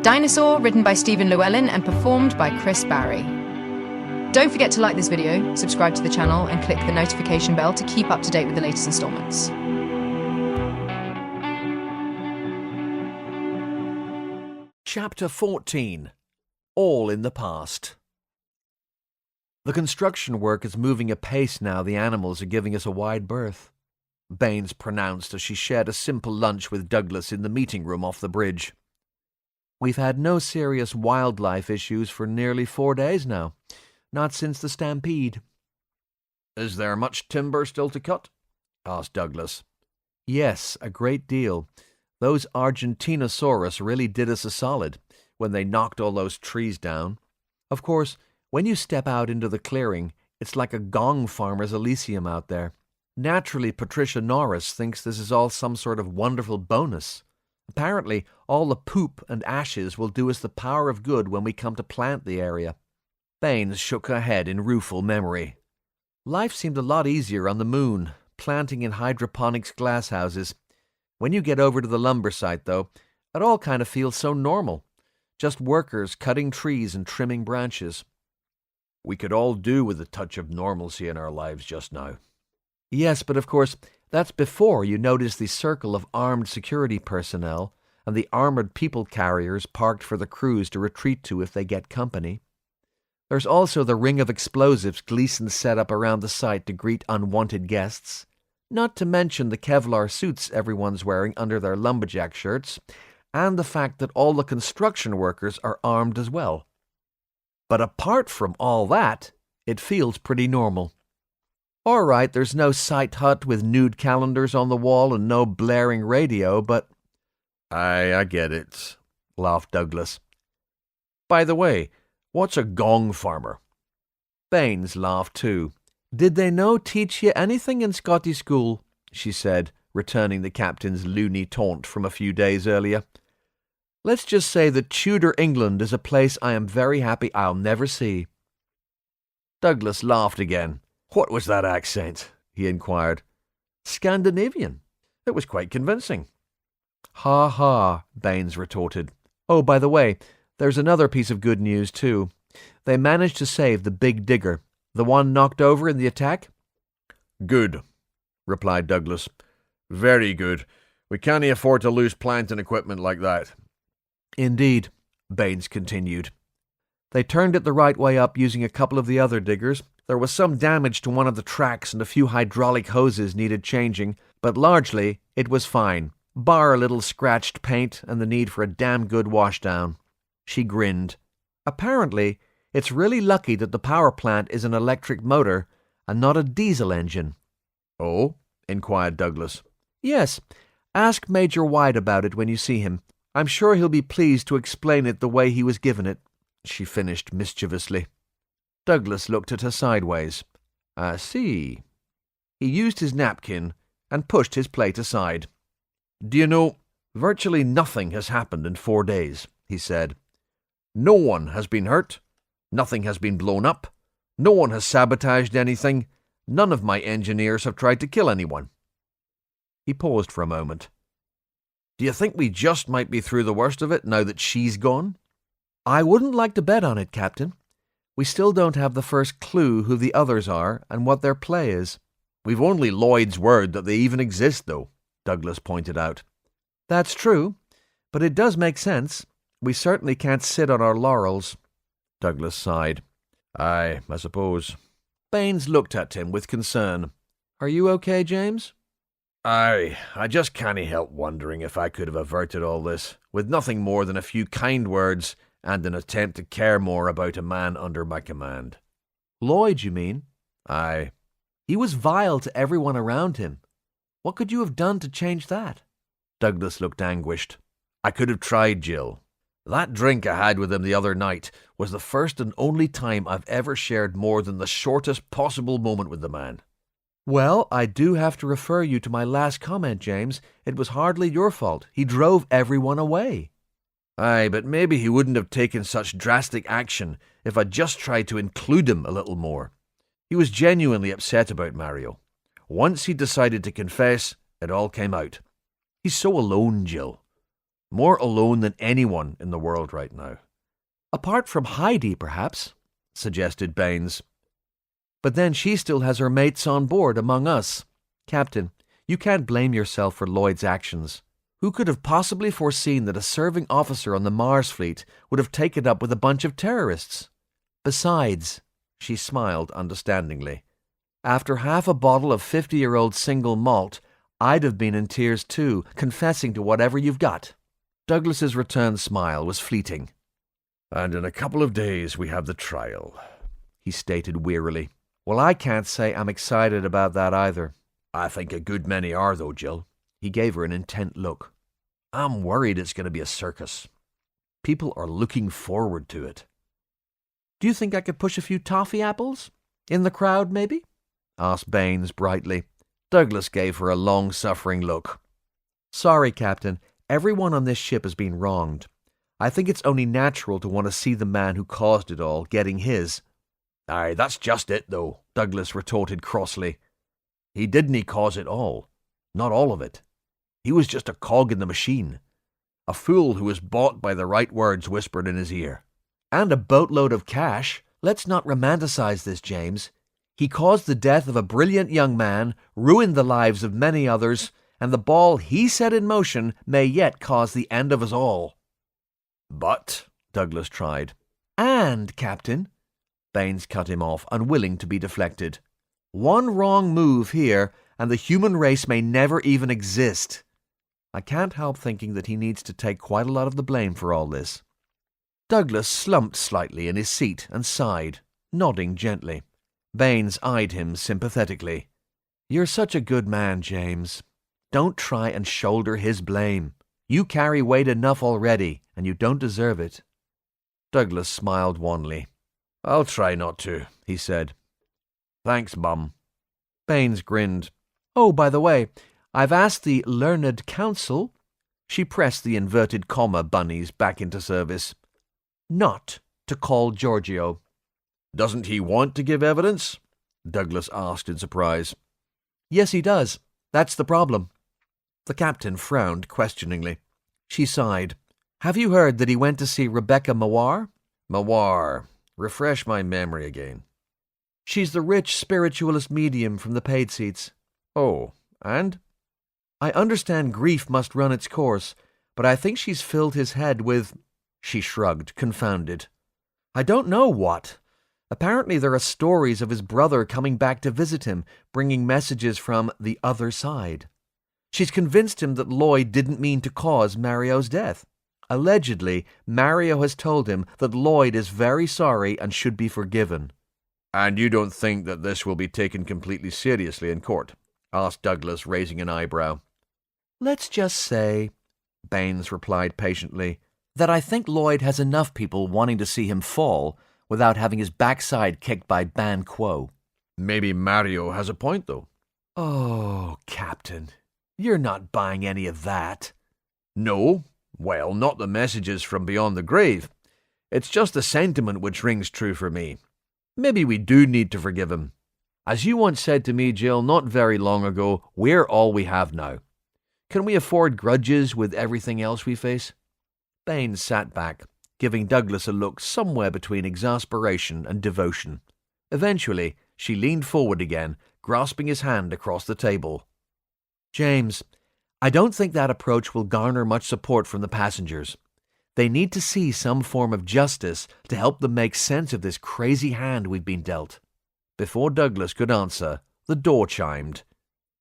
Dinosaur, written by Stephen Llewelyn and performed by Chris Barrie. Don't forget to like this video, subscribe to the channel, and click the notification bell to keep up to date with the latest installments. Chapter 14. All in the Past. The construction work is moving apace now. The animals are giving us a wide berth, Baines pronounced as she shared a simple lunch with Douglas in the meeting room off the bridge. We've had no serious wildlife issues for nearly 4 days now, not since the stampede. Is there much timber still to cut? Asked Douglas. Yes, a great deal. Those Argentinosaurus really did us a solid when they knocked all those trees down. Of course, when you step out into the clearing, it's like a gong farmer's elysium out there. Naturally, Patricia Norris thinks this is all some sort of wonderful bonus. Apparently, all the poop and ashes will do us the power of good when we come to plant the area. Baines shook her head in rueful memory. Life seemed a lot easier on the moon, planting in hydroponics glasshouses. When you get over to the lumber site, though, it all kind of feels so normal. Just workers cutting trees and trimming branches. We could all do with a touch of normalcy in our lives just now. Yes, but of course, that's before you notice the circle of armed security personnel and the armored people carriers parked for the crews to retreat to if they get company. There's also the ring of explosives Gleason set up around the site to greet unwanted guests, not to mention the Kevlar suits everyone's wearing under their lumberjack shirts, and the fact that all the construction workers are armed as well. But apart from all that, it feels pretty normal. All right, there's no site hut with nude calendars on the wall and no blaring radio, but... I get it, laughed Douglas. By the way, what's a gong farmer? Baines laughed too. Did they no teach you anything in Scotty school? She said, returning the captain's loony taunt from a few days earlier. Let's just say that Tudor England is a place I am very happy I'll never see. Douglas laughed again. What was that accent? He inquired. Scandinavian. It was quite convincing. Ha ha, Baines retorted. Oh, by the way, there's another piece of good news too. They managed to save the big digger, the one knocked over in the attack. Good, replied Douglas. Very good. We can't afford to lose plant and equipment like that. Indeed, Baines continued. They turned it the right way up using a couple of the other diggers. There was some damage to one of the tracks and a few hydraulic hoses needed changing, but largely it was fine, bar a little scratched paint and the need for a damn good washdown. She grinned. Apparently, it's really lucky that the power plant is an electric motor and not a diesel engine. Oh? Inquired Douglas. Yes. Ask Major White about it when you see him. I'm sure he'll be pleased to explain it the way he was given it, she finished mischievously. Douglas looked at her sideways. I see. He used his napkin and pushed his plate aside. Do you know, virtually nothing has happened in 4 days, he said. No one has been hurt. Nothing has been blown up. No one has sabotaged anything. None of my engineers have tried to kill anyone. He paused for a moment. Do you think we just might be through the worst of it now that she's gone? I wouldn't like to bet on it, Captain. We still don't have the first clue who the others are and what their play is. We've only Lloyd's word that they even exist, though, Douglas pointed out. That's true, but it does make sense. We certainly can't sit on our laurels. Douglas sighed. Aye, I suppose. Baines looked at him with concern. Are you okay, James? Aye, I just can't help wondering if I could have averted all this, with nothing more than a few kind words and an attempt to care more about a man under my command. Lloyd, you mean? Aye. He was vile to everyone around him. What could you have done to change that? Douglas looked anguished. I could have tried, Jill. That drink I had with him the other night was the first and only time I've ever shared more than the shortest possible moment with the man. Well, I do have to refer you to my last comment, James. It was hardly your fault. He drove everyone away. Aye, but maybe he wouldn't have taken such drastic action if I'd just tried to include him a little more. He was genuinely upset about Mario. Once he decided to confess, it all came out. He's so alone, Jill. More alone than anyone in the world right now. Apart from Heidi, perhaps, suggested Baines. But then she still has her mates on board among us. Captain, you can't blame yourself for Lloyd's actions. Who could have possibly foreseen that a serving officer on the Mars fleet would have taken up with a bunch of terrorists? Besides, she smiled understandingly, after half a bottle of 50-year-old single malt, I'd have been in tears too, confessing to whatever you've got. Douglas's return smile was fleeting. And in a couple of days we have the trial, he stated wearily. Well, I can't say I'm excited about that either. I think a good many are, though, Jill. He gave her an intent look. I'm worried it's going to be a circus. People are looking forward to it. Do you think I could push a few toffee apples? In the crowd, maybe? Asked Baines brightly. Douglas gave her a long-suffering look. Sorry, Captain. Everyone on this ship has been wronged. I think it's only natural to want to see the man who caused it all getting his. Aye, that's just it, though, Douglas retorted crossly. He didn't cause it all. Not all of it. He was just a cog in the machine. A fool who was bought by the right words whispered in his ear. And a boatload of cash. Let's not romanticize this, James. He caused the death of a brilliant young man, ruined the lives of many others, and the ball he set in motion may yet cause the end of us all. But, Douglas tried. And, Captain, Baines cut him off, unwilling to be deflected. One wrong move here, and the human race may never even exist. I can't help thinking that he needs to take quite a lot of the blame for all this. Douglas slumped slightly in his seat and sighed, nodding gently. Baines eyed him sympathetically. You're such a good man, James. Don't try and shoulder his blame. You carry weight enough already, and you don't deserve it. Douglas smiled wanly. I'll try not to, he said. Thanks, Bum. Baines grinned. Oh, by the way, I've asked the learned counsel, she pressed the inverted comma bunnies back into service, not to call Giorgio. Doesn't he want to give evidence? Douglas asked in surprise. Yes, he does. That's the problem. The captain frowned questioningly. She sighed. Have you heard that he went to see Rebecca Mawar? Mawar. Refresh my memory again. She's the rich spiritualist medium from the paid seats. Oh, and? I understand grief must run its course, but I think she's filled his head with... She shrugged, confounded. I don't know what. Apparently there are stories of his brother coming back to visit him, bringing messages from the other side. She's convinced him that Lloyd didn't mean to cause Mario's death. Allegedly, Mario has told him that Lloyd is very sorry and should be forgiven. And you don't think that this will be taken completely seriously in court? Asked Douglas, raising an eyebrow. Let's just say, Baines replied patiently, that I think Lloyd has enough people wanting to see him fall without having his backside kicked by Banquo. Maybe Mario has a point, though. Oh, Captain, you're not buying any of that. No. Well, not the messages from beyond the grave. It's just the sentiment which rings true for me. Maybe we do need to forgive him. As you once said to me, Jill, not very long ago, we're all we have now. Can we afford grudges with everything else we face? Baines sat back, giving Douglas a look somewhere between exasperation and devotion. Eventually, she leaned forward again, grasping his hand across the table. James, I don't think that approach will garner much support from the passengers. They need to see some form of justice to help them make sense of this crazy hand we've been dealt. Before Douglas could answer, the door chimed.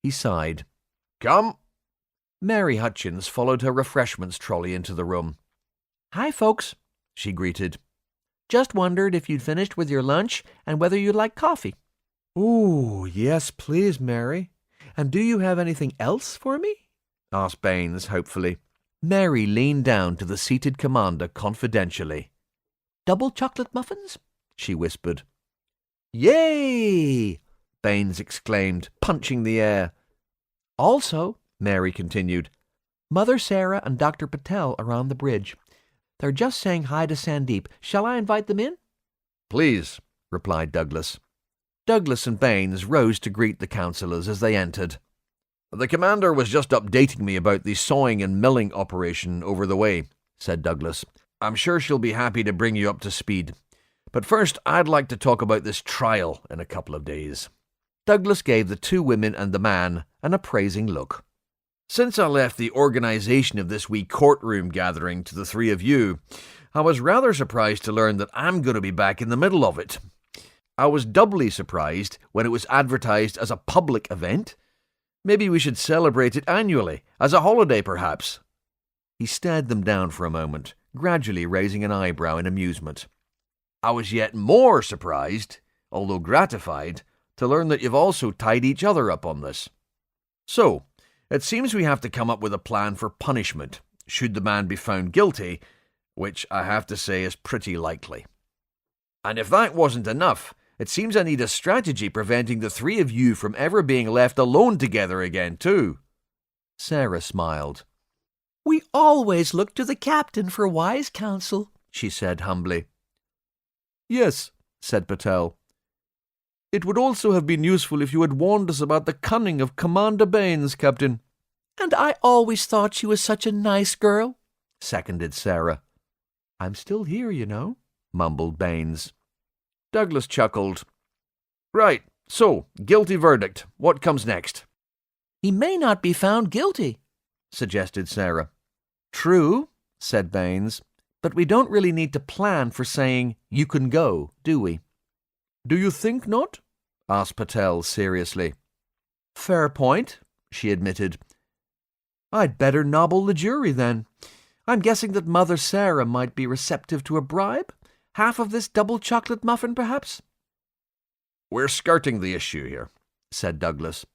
He sighed. Come. Mary Hutchins followed her refreshments trolley into the room. Hi, folks, she greeted. Just wondered if you'd finished with your lunch and whether you'd like coffee. Ooh, yes, please, Mary. And do you have anything else for me? Asked Baines hopefully. Mary leaned down to the seated commander confidentially. Double chocolate muffins? She whispered. Yay! Baines exclaimed, punching the air. Also, Mary continued, Mother Sarah and Dr. Patel are on the bridge. They're just saying hi to Sandeep. Shall I invite them in? Please, replied Douglas. Douglas and Baines rose to greet the councillors as they entered. The commander was just updating me about the sawing and milling operation over the way, said Douglas. I'm sure she'll be happy to bring you up to speed. But first, I'd like to talk about this trial in a couple of days. Douglas gave the two women and the man an appraising look. Since I left the organisation of this wee courtroom gathering to the three of you, I was rather surprised to learn that I'm going to be back in the middle of it. I was doubly surprised when it was advertised as a public event. Maybe we should celebrate it annually, as a holiday perhaps. He stared them down for a moment, gradually raising an eyebrow in amusement. I was yet more surprised, although gratified, to learn that you've also tied each other up on this. So, it seems we have to come up with a plan for punishment, should the man be found guilty, which I have to say is pretty likely. And if that wasn't enough, it seems I need a strategy preventing the three of you from ever being left alone together again, too. Sarah smiled. We always look to the captain for wise counsel, she said humbly. Yes, said Patel. It would also have been useful if you had warned us about the cunning of Commander Baines, Captain. And I always thought she was such a nice girl, seconded Sarah. I'm still here, you know, mumbled Baines. Douglas chuckled. Right, so, guilty verdict. What comes next? He may not be found guilty, suggested Sarah. True, said Baines, but we don't really need to plan for saying, you can go, do we? Do you think not? Asked Patel seriously. Fair point, she admitted. I'd better nobble the jury then. I'm guessing that Mother Sarah might be receptive to a bribe. Half of this double chocolate muffin, perhaps? We're skirting the issue here, said Douglas.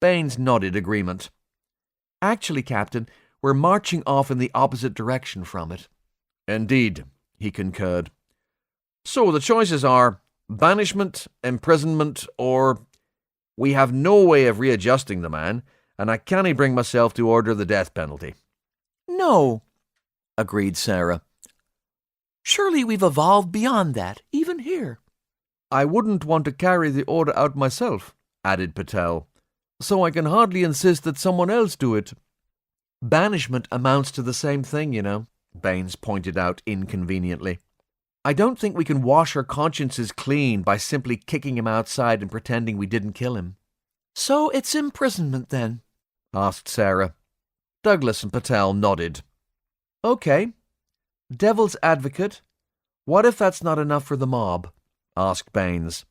Baines nodded agreement. Actually, Captain, we're marching off in the opposite direction from it. Indeed, he concurred. So the choices are banishment, imprisonment, or we have no way of readjusting the man, and I can't bring myself to order the death penalty. No, agreed Sarah. Surely we've evolved beyond that, even here. I wouldn't want to carry the order out myself, added Patel, so I can hardly insist that someone else do it. Banishment amounts to the same thing, you know, Baines pointed out inconveniently. I don't think we can wash our consciences clean by simply kicking him outside and pretending we didn't kill him. So it's imprisonment, then? Asked Sarah. Douglas and Patel nodded. Okay. Devil's advocate. What if that's not enough for the mob? Asked Baines.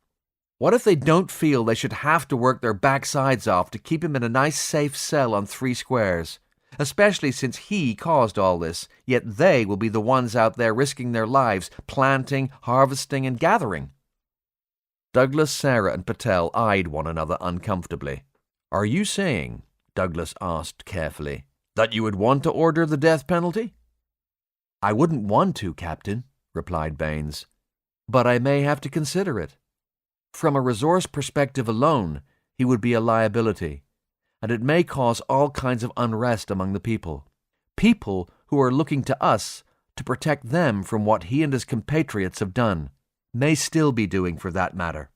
What if they don't feel they should have to work their backsides off to keep him in a nice safe cell on 3 squares? Especially since he caused all this, yet they will be the ones out there risking their lives, planting, harvesting, and gathering. Douglas, Sarah, and Patel eyed one another uncomfortably. Are you saying, Douglas asked carefully, that you would want to order the death penalty? I wouldn't want to, Captain, replied Baines, but I may have to consider it. From a resource perspective alone, he would be a liability, and it may cause all kinds of unrest among the people. People who are looking to us to protect them from what he and his compatriots have done, may still be doing for that matter.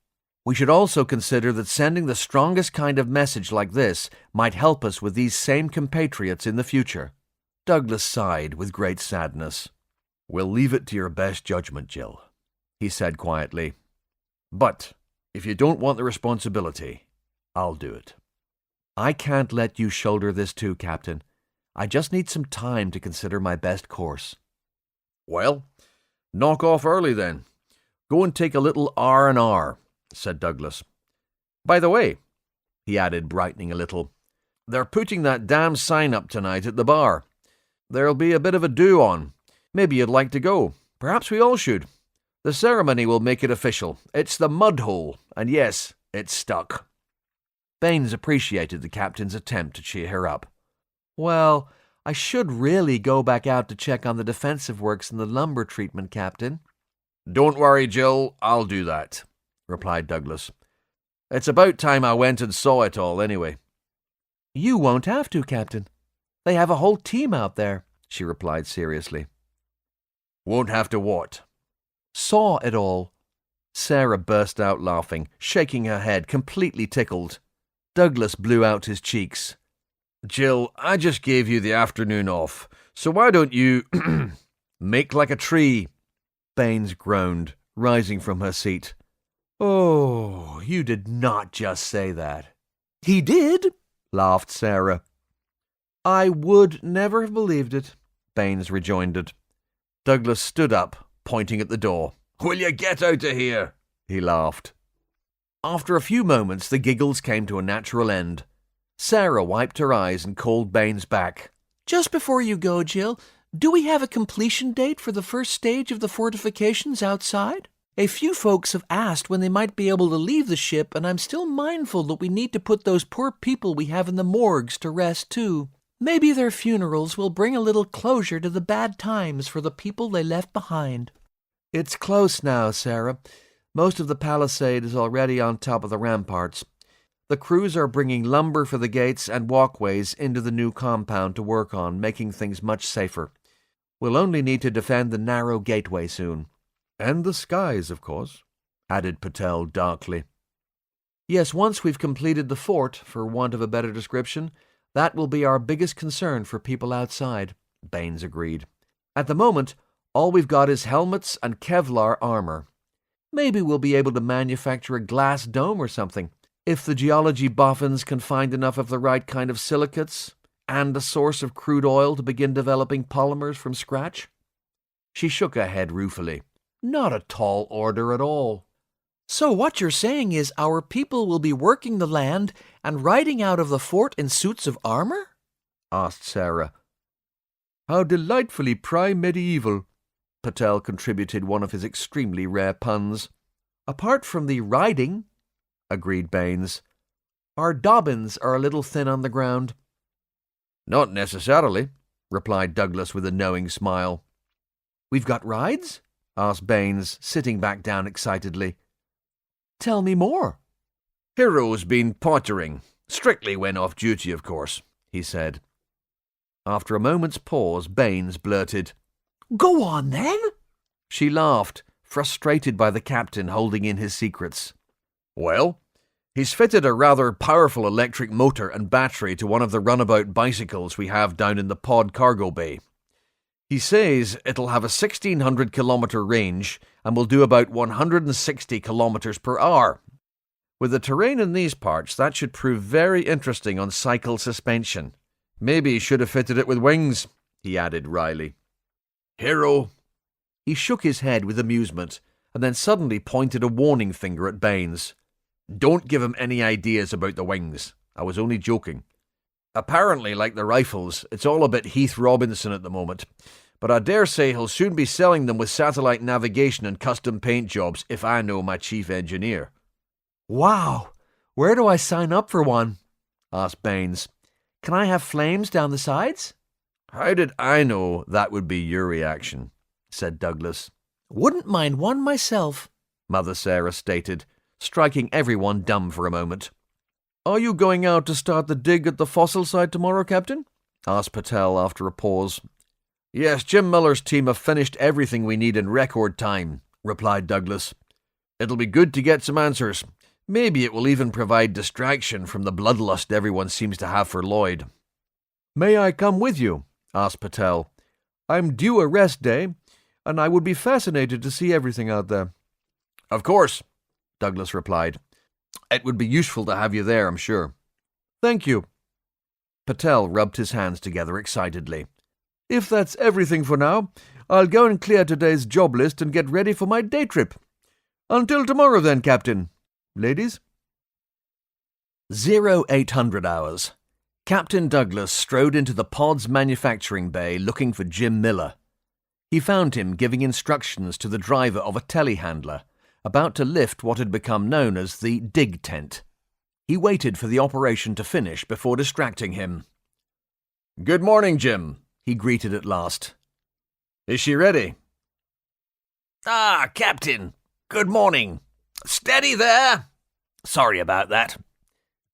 We should also consider that sending the strongest kind of message like this might help us with these same compatriots in the future. Douglas sighed with great sadness. We'll leave it to your best judgment, Jill, he said quietly. But if you don't want the responsibility, I'll do it. I can't let you shoulder this too, Captain. I just need some time to consider my best course. Well, knock off early then. Go and take a little R&R, said Douglas. By the way, he added, brightening a little, they're putting that damn sign up tonight at the bar. There'll be a bit of a do on. Maybe you'd like to go. Perhaps we all should. The ceremony will make it official. It's the mud hole, and yes, it's stuck. Baines appreciated the captain's attempt to cheer her up. Well, I should really go back out to check on the defensive works and the lumber treatment, Captain. Don't worry, Jill, I'll do that, replied Douglas. It's about time I went and saw it all, anyway. You won't have to, Captain. They have a whole team out there, she replied seriously. Won't have to what? Saw it all. Sarah burst out laughing, shaking her head, completely tickled. Douglas blew out his cheeks. Jill, I just gave you the afternoon off, so why don't you make like a tree? Baines groaned, rising from her seat. Oh, you did not just say that. He did, laughed Sarah. I would never have believed it, Baines rejoined. Douglas stood up, pointing at the door. Will you get out of here? He laughed. After a few moments, the giggles came to a natural end. Sarah wiped her eyes and called Baines back. Just before you go, Jill, do we have a completion date for the first stage of the fortifications outside? A few folks have asked when they might be able to leave the ship, and I'm still mindful that we need to put those poor people we have in the morgues to rest, too. Maybe their funerals will bring a little closure to the bad times for the people they left behind. It's close now, Sarah. Most of the palisade is already on top of the ramparts. The crews are bringing lumber for the gates and walkways into the new compound to work on, making things much safer. We'll only need to defend the narrow gateway soon. And the skies, of course, added Patel darkly. Yes, once we've completed the fort, for want of a better description, that will be our biggest concern for people outside, Baines agreed. At the moment, all we've got is helmets and Kevlar armor. Maybe we'll be able to manufacture a glass dome or something, if the geology boffins can find enough of the right kind of silicates and a source of crude oil to begin developing polymers from scratch. She shook her head ruefully. Not a tall order at all. So what you're saying is our people will be working the land and riding out of the fort in suits of armor? Asked Sarah. How delightfully primedieval. Patel contributed one of his extremely rare puns. Apart from the riding, agreed Baines, our Dobbins are a little thin on the ground. Not necessarily, replied Douglas with a knowing smile. We've got rides? Asked Baines, sitting back down excitedly. Tell me more. Hero's been pottering. Strictly when off duty, of course, he said. After a moment's pause, Baines blurted, Go on, then. She laughed, frustrated by the captain holding in his secrets. Well, he's fitted a rather powerful electric motor and battery to one of the runabout bicycles we have down in the pod cargo bay. He says it'll have a 1,600-kilometre range and will do about 160 kilometres per hour. With the terrain in these parts, that should prove very interesting on cycle suspension. Maybe he should have fitted it with wings, he added wryly. Hero. He shook his head with amusement and then suddenly pointed a warning finger at Baines. Don't give him any ideas about the wings. I was only joking. Apparently, like the rifles, it's all a bit Heath Robinson at the moment, but I dare say he'll soon be selling them with satellite navigation and custom paint jobs if I know my chief engineer. Wow! Where do I sign up for one? Asked Baines. Can I have flames down the sides? How did I know that would be your reaction? Said Douglas. Wouldn't mind one myself, Mother Sarah stated, striking everyone dumb for a moment. Are you going out to start the dig at the fossil site tomorrow, Captain? Asked Patel after a pause. Yes, Jim Miller's team have finished everything we need in record time, replied Douglas. It'll be good to get some answers. Maybe it will even provide distraction from the bloodlust everyone seems to have for Lloyd. May I come with you? Asked Patel. I'm due a rest day, and I would be fascinated to see everything out there. Of course, Douglas replied. It would be useful to have you there, I'm sure. Thank you. Patel rubbed his hands together excitedly. If that's everything for now, I'll go and clear today's job list and get ready for my day trip. Until tomorrow then, Captain. Ladies? 0800 hours. Captain Douglas strode into the pod's manufacturing bay looking for Jim Miller. He found him giving instructions to the driver of a telehandler, about to lift what had become known as the dig tent. He waited for the operation to finish before distracting him. "Good morning, Jim," he greeted at last. "Is she ready?" "Ah, Captain. Good morning. Steady there. Sorry about that."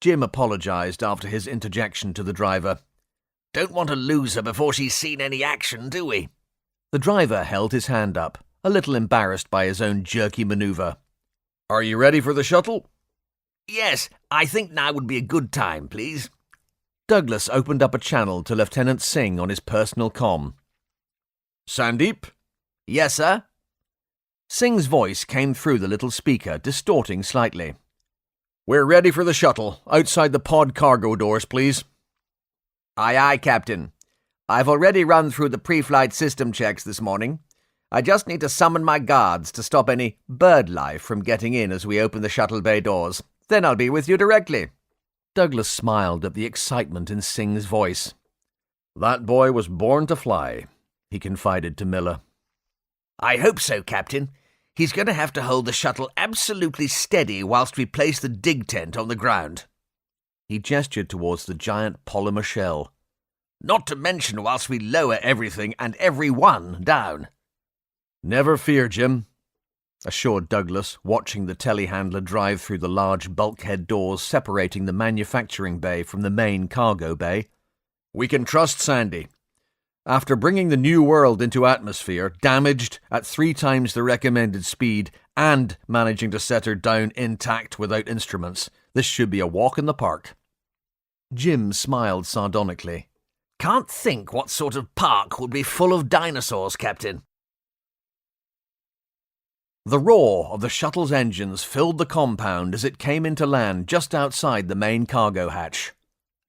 Jim apologized after his interjection to the driver. "Don't want to lose her before she's seen any action, do we?" The driver held his hand up, a little embarrassed by his own jerky maneuver. "Are you ready for the shuttle?" "Yes, I think now would be a good time, please." Douglas opened up a channel to Lieutenant Singh on his personal comm. "Sandeep?" Yes, sir? Singh's voice came through the little speaker, distorting slightly. "We're ready for the shuttle. Outside the pod cargo doors, please." Aye, aye, Captain. I've already run through the pre-flight system checks this morning. I just need to summon my guards to stop any bird life from getting in as we open the shuttle bay doors. Then I'll be with you directly." Douglas smiled at the excitement in Singh's voice. "That boy was born to fly," he confided to Miller. "I hope so, Captain. He's going to have to hold the shuttle absolutely steady whilst we place the dig tent on the ground." He gestured towards the giant polymer shell. "Not to mention whilst we lower everything and everyone down." "Never fear, Jim," assured Douglas, watching the telehandler drive through the large bulkhead doors separating the manufacturing bay from the main cargo bay. "We can trust Sandy. After bringing the new world into atmosphere, damaged at 3 times the recommended speed, and managing to set her down intact without instruments, this should be a walk in the park." Jim smiled sardonically. "Can't think what sort of park would be full of dinosaurs, Captain." The roar of the shuttle's engines filled the compound as it came into land just outside the main cargo hatch.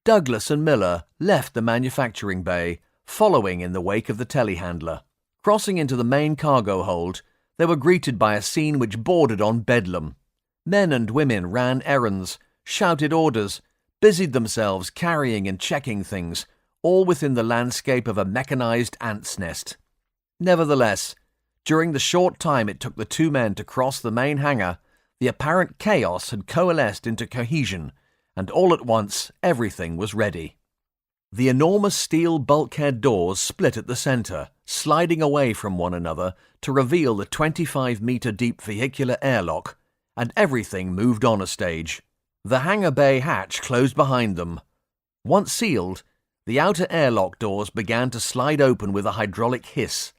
Douglas and Miller left the manufacturing bay, following in the wake of the telehandler. Crossing into the main cargo hold, they were greeted by a scene which bordered on bedlam. Men and women ran errands, shouted orders, busied themselves carrying and checking things, all within the landscape of a mechanized ant's nest. Nevertheless, during the short time it took the 2 men to cross the main hangar, the apparent chaos had coalesced into cohesion, and all at once everything was ready. The enormous steel bulkhead doors split at the center, sliding away from one another to reveal the 25-meter-deep vehicular airlock, and everything moved on a stage. The hangar bay hatch closed behind them. Once sealed, the outer airlock doors began to slide open with a hydraulic hiss,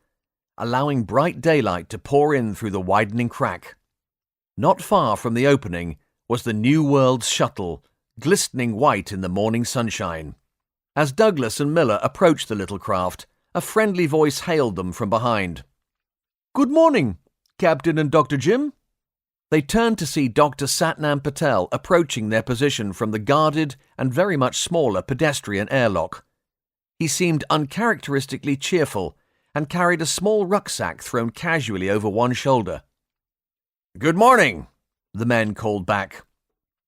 allowing bright daylight to pour in through the widening crack. Not far from the opening was the New World's shuttle, glistening white in the morning sunshine. As Douglas and Miller approached the little craft, a friendly voice hailed them from behind. "Good morning, Captain and Dr. Jim." They turned to see Dr. Satnam Patel approaching their position from the guarded and very much smaller pedestrian airlock. He seemed uncharacteristically cheerful and carried a small rucksack thrown casually over one shoulder. "Good morning," the men called back.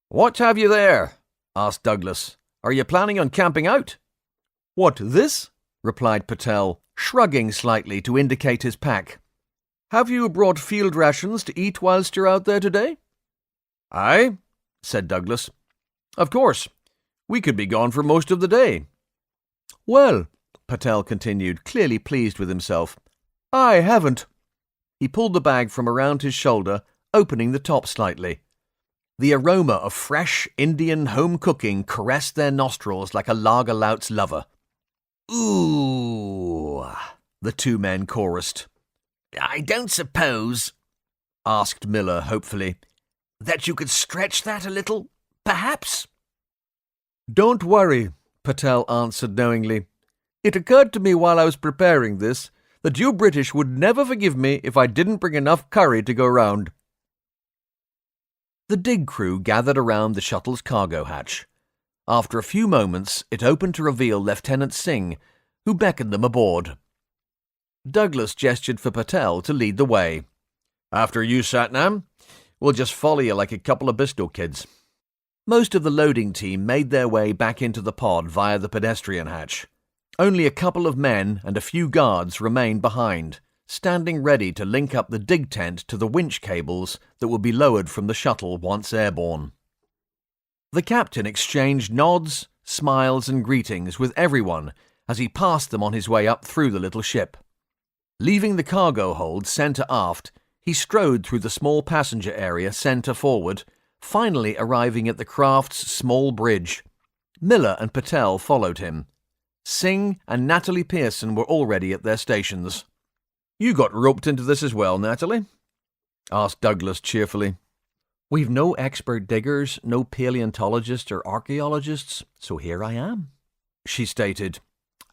"What have you there?" asked Douglas. "Are you planning on camping out?" "What, this?" replied Patel, shrugging slightly to indicate his pack. "Have you brought field rations to eat whilst you're out there today?" "Aye," said Douglas. "Of course. We could be gone for most of the day." "Well," Patel continued, clearly pleased with himself, "I haven't." He pulled the bag from around his shoulder, opening the top slightly. The aroma of fresh Indian home cooking caressed their nostrils like a lager lout's lover. "Ooh," the 2 men chorused. "I don't suppose," asked Miller hopefully, "that you could stretch that a little, perhaps?" "Don't worry," Patel answered knowingly. "It occurred to me while I was preparing this that you British would never forgive me if I didn't bring enough curry to go round." The dig crew gathered around the shuttle's cargo hatch. After a few moments, it opened to reveal Lieutenant Singh, who beckoned them aboard. Douglas gestured for Patel to lead the way. "After you, Satnam. We'll just follow you like a couple of Bisto kids." Most of the loading team made their way back into the pod via the pedestrian hatch. Only a couple of men and a few guards remained behind, standing ready to link up the dig tent to the winch cables that would be lowered from the shuttle once airborne. The captain exchanged nods, smiles and greetings with everyone as he passed them on his way up through the little ship. Leaving the cargo hold centre aft, he strode through the small passenger area centre forward, finally arriving at the craft's small bridge. Miller and Patel followed him. Singh and Natalie Pearson were already at their stations. "You got roped into this as well, Natalie?" asked Douglas cheerfully. "We've no expert diggers, no paleontologists or archaeologists, so here I am," she stated.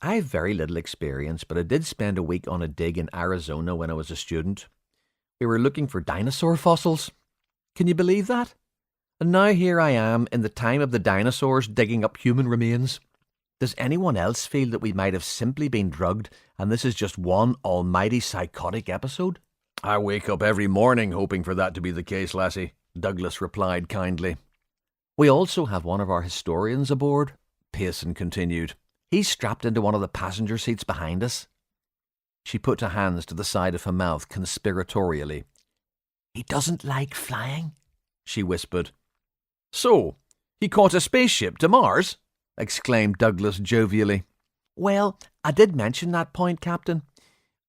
I have very little experience, but I did spend a week on a dig in Arizona when I was a student. We were looking for dinosaur fossils. Can you believe that? And now here I am in the time of the dinosaurs digging up human remains. Does anyone else feel that we might have simply been drugged and this is just one almighty psychotic episode? I wake up every morning hoping for that to be the case, lassie, Douglas replied kindly. We also have one of our historians aboard, Pearson continued. He's strapped into one of the passenger seats behind us. She put her hands to the side of her mouth conspiratorially. He doesn't like flying, she whispered. So, he caught a spaceship to Mars? Exclaimed Douglas jovially. Well, I did mention that point, Captain.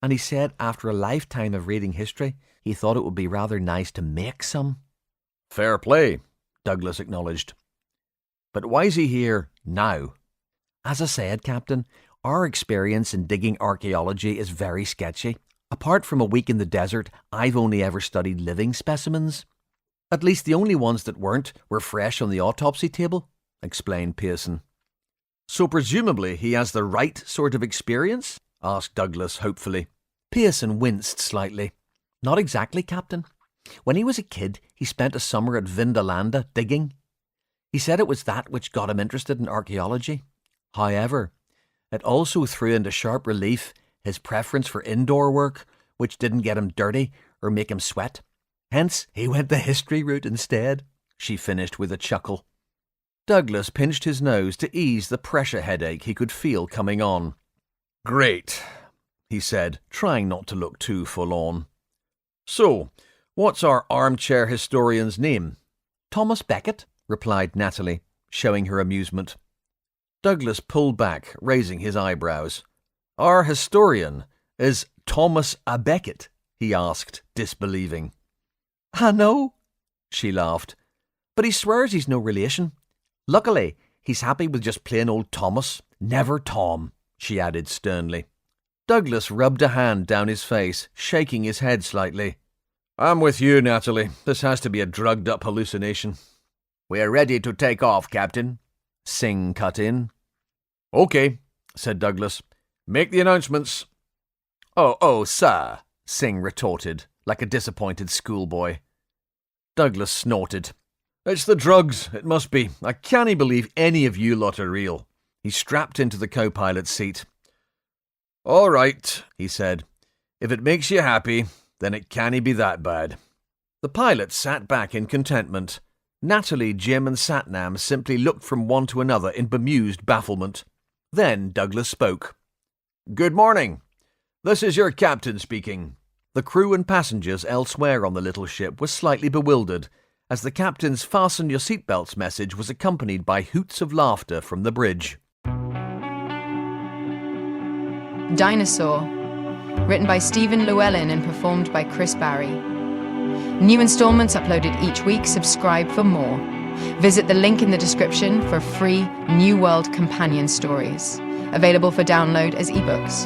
And he said after a lifetime of reading history, he thought it would be rather nice to make some. Fair play, Douglas acknowledged. But why's he here now? As I said, Captain, our experience in digging archaeology is very sketchy. Apart from a week in the desert, I've only ever studied living specimens. At least the only ones that weren't were fresh on the autopsy table, explained Pearson. So presumably he has the right sort of experience? Asked Douglas hopefully. Pearson winced slightly. Not exactly, Captain. When he was a kid, he spent a summer at Vindolanda digging. He said it was that which got him interested in archaeology. However, it also threw into sharp relief his preference for indoor work, which didn't get him dirty or make him sweat. Hence, he went the history route instead, she finished with a chuckle. Douglas pinched his nose to ease the pressure headache he could feel coming on. Great, he said, trying not to look too forlorn. So, what's our armchair historian's name? Thomas Becket, replied Natalie, showing her amusement. Douglas pulled back, raising his eyebrows. Our historian is Thomas A. Becket, he asked, disbelieving. I know, she laughed, but he swears he's no relation. Luckily, he's happy with just plain old Thomas, never Tom, she added sternly. Douglas rubbed a hand down his face, shaking his head slightly. I'm with you, Natalie. This has to be a drugged-up hallucination. We're ready to take off, Captain, Singh cut in. Okay, said Douglas. Make the announcements. Oh, sir, Singh retorted, like a disappointed schoolboy. Douglas snorted. It's the drugs, it must be. I can't believe any of you lot are real. He strapped into the co-pilot's seat. All right, he said. If it makes you happy, then it can't be that bad. The pilot sat back in contentment. Natalie, Jim and Satnam simply looked from one to another in bemused bafflement. Then Douglas spoke. Good morning. This is your captain speaking. The crew and passengers elsewhere on the little ship were slightly bewildered, as the captain's fasten your seatbelts message was accompanied by hoots of laughter from the bridge. Dinosaur, written by Stephen Llewelyn and performed by Chris Barrie. New installments uploaded each week. Subscribe for more. Visit the link in the description for free New World companion stories, available for download as ebooks.